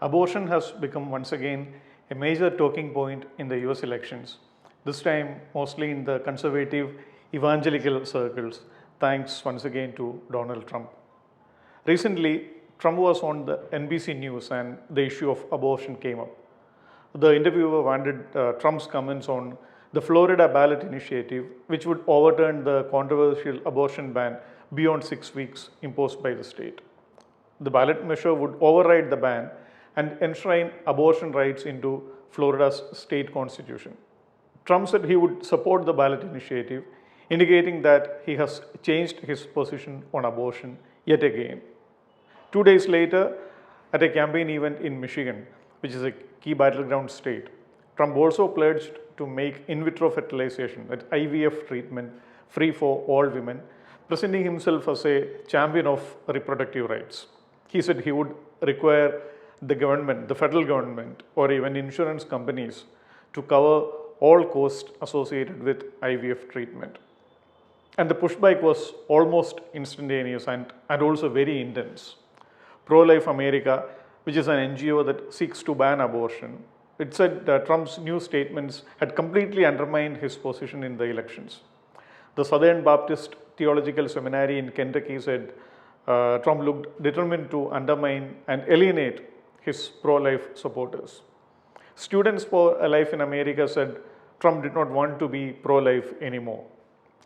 Abortion has become once again a major talking point in the US elections, this time mostly in the conservative evangelical circles, thanks once again to Donald Trump. Recently, Trump was on the NBC News and the issue of abortion came up. The interviewer wanted Trump's comments on the Florida ballot initiative, which would overturn the controversial abortion ban beyond 6 weeks imposed by the state. The ballot measure would override the ban and enshrine abortion rights into Florida's state constitution. Trump said he would support the ballot initiative, indicating that he has changed his position on abortion yet again. 2 days later, at a campaign event in Michigan, which is a key battleground state, Trump also pledged to make in vitro fertilization, that IVF treatment, free for all women, presenting himself as a champion of reproductive rights. He said he would require the government, the federal government, or even insurance companies to cover all costs associated with IVF treatment. And the pushback was almost instantaneous and also very intense. Pro-Life America, which is an NGO that seeks to ban abortion, it said that Trump's new statements had completely undermined his position in the elections. The Southern Baptist Theological Seminary in Kentucky said Trump looked determined to undermine and alienate his pro-life supporters. Students for a Life in America said Trump did not want to be pro-life anymore.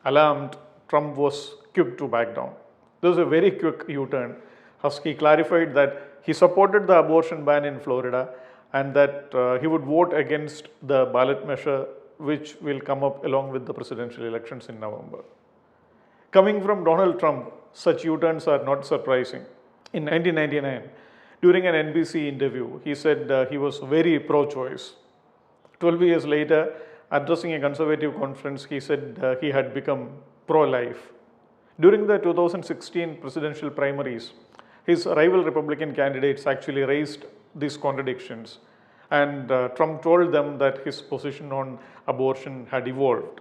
Alarmed, Trump was quick to back down. There was a very quick U-turn as he clarified that he supported the abortion ban in Florida and that he would vote against the ballot measure which will come up along with the presidential elections in November. Coming from Donald Trump, such U-turns are not surprising. In 1999, during an NBC interview, he said he was very pro-choice. 12 years later, addressing a conservative conference, he said he had become pro-life. During the 2016 presidential primaries, his rival Republican candidates actually raised these contradictions, and Trump told them that his position on abortion had evolved.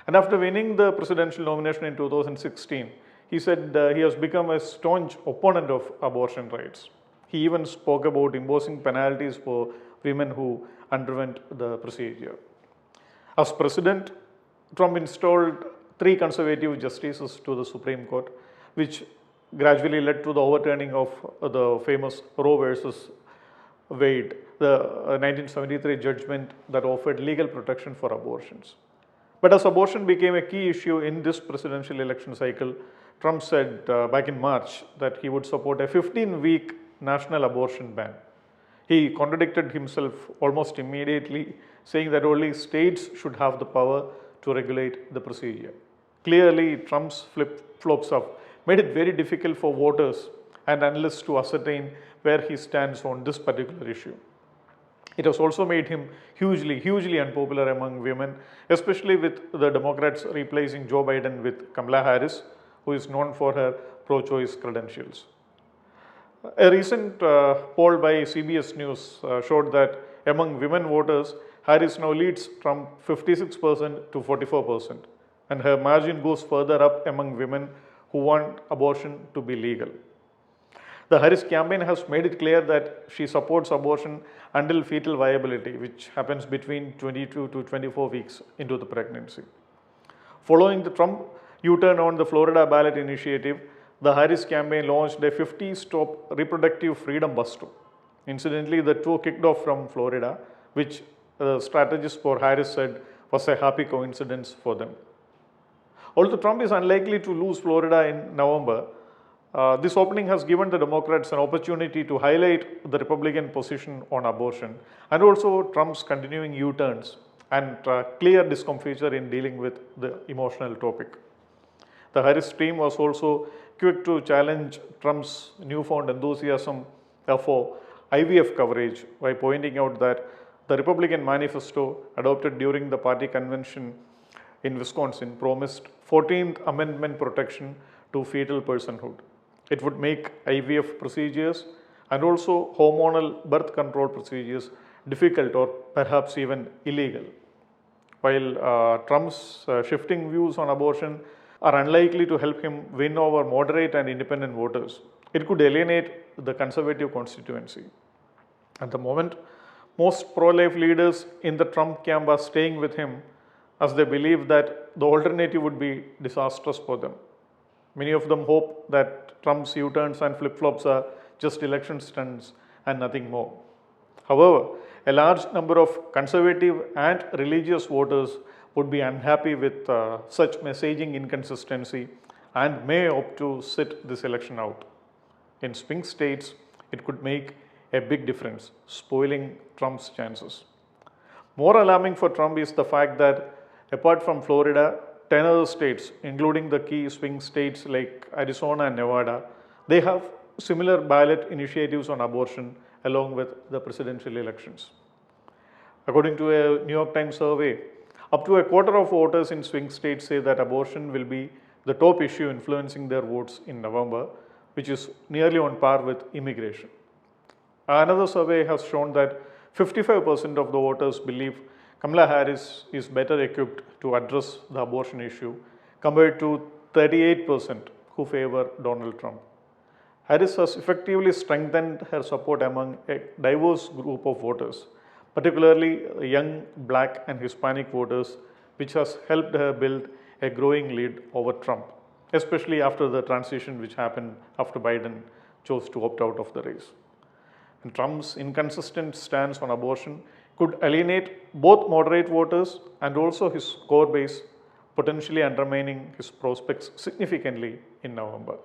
And after winning the presidential nomination in 2016, he said he has become a staunch opponent of abortion rights. He even spoke about imposing penalties for women who underwent the procedure. As president, Trump installed 3 conservative justices to the Supreme Court, which gradually led to the overturning of the famous Roe versus Wade, the 1973 judgment that offered legal protection for abortions. But as abortion became a key issue in this presidential election cycle, Trump said back in March that he would support a 15-week national abortion ban. He contradicted himself almost immediately, saying that only states should have the power to regulate the procedure. Clearly, Trump's flip-flops have made it very difficult for voters and analysts to ascertain where he stands on this particular issue. It has also made him hugely unpopular among women, especially with the Democrats replacing Joe Biden with Kamala Harris, who is known for her pro-choice credentials. A recent poll by CBS News showed that among women voters, Harris now leads Trump 56% to 44%, and her margin goes further up among women who want abortion to be legal. The Harris campaign has made it clear that she supports abortion until fetal viability, which happens between 22 to 24 weeks into the pregnancy. Following the Trump U-turn on the Florida ballot initiative, the Harris campaign launched a 50-stop reproductive freedom bus tour. Incidentally, the tour kicked off from Florida, which the strategist for Harris said was a happy coincidence for them. Although Trump is unlikely to lose Florida in November, this opening has given the Democrats an opportunity to highlight the Republican position on abortion and also Trump's continuing U-turns and clear discomfiture in dealing with the emotional topic. The Harris team was also quick to challenge Trump's newfound enthusiasm for IVF coverage by pointing out that the Republican manifesto adopted during the party convention in Wisconsin promised 14th Amendment protection to fetal personhood. It would make IVF procedures and also hormonal birth control procedures difficult or perhaps even illegal. While Trump's shifting views on abortion are unlikely to help him win over moderate and independent voters, it could alienate the conservative constituency. At the moment, most pro-life leaders in the Trump camp are staying with him as they believe that the alternative would be disastrous for them. Many of them hope that Trump's U-turns and flip-flops are just election stunts and nothing more. However, a large number of conservative and religious voters would be unhappy with such messaging inconsistency and may opt to sit this election out. In swing states, it could make a big difference, spoiling Trump's chances. More alarming for Trump is the fact that apart from Florida, 10 other states, including the key swing states like Arizona and Nevada, they have similar ballot initiatives on abortion along with the presidential elections. According to a New York Times survey, up to a quarter of voters in swing states say that abortion will be the top issue influencing their votes in November, which is nearly on par with immigration. Another survey has shown that 55% of the voters believe Kamala Harris is better equipped to address the abortion issue compared to 38% who favor Donald Trump. Harris has effectively strengthened her support among a diverse group of voters, particularly young Black and Hispanic voters, which has helped her build a growing lead over Trump, especially after the transition which happened after Biden chose to opt out of the race. And Trump's inconsistent stance on abortion could alienate both moderate voters and also his core base, potentially undermining his prospects significantly in November.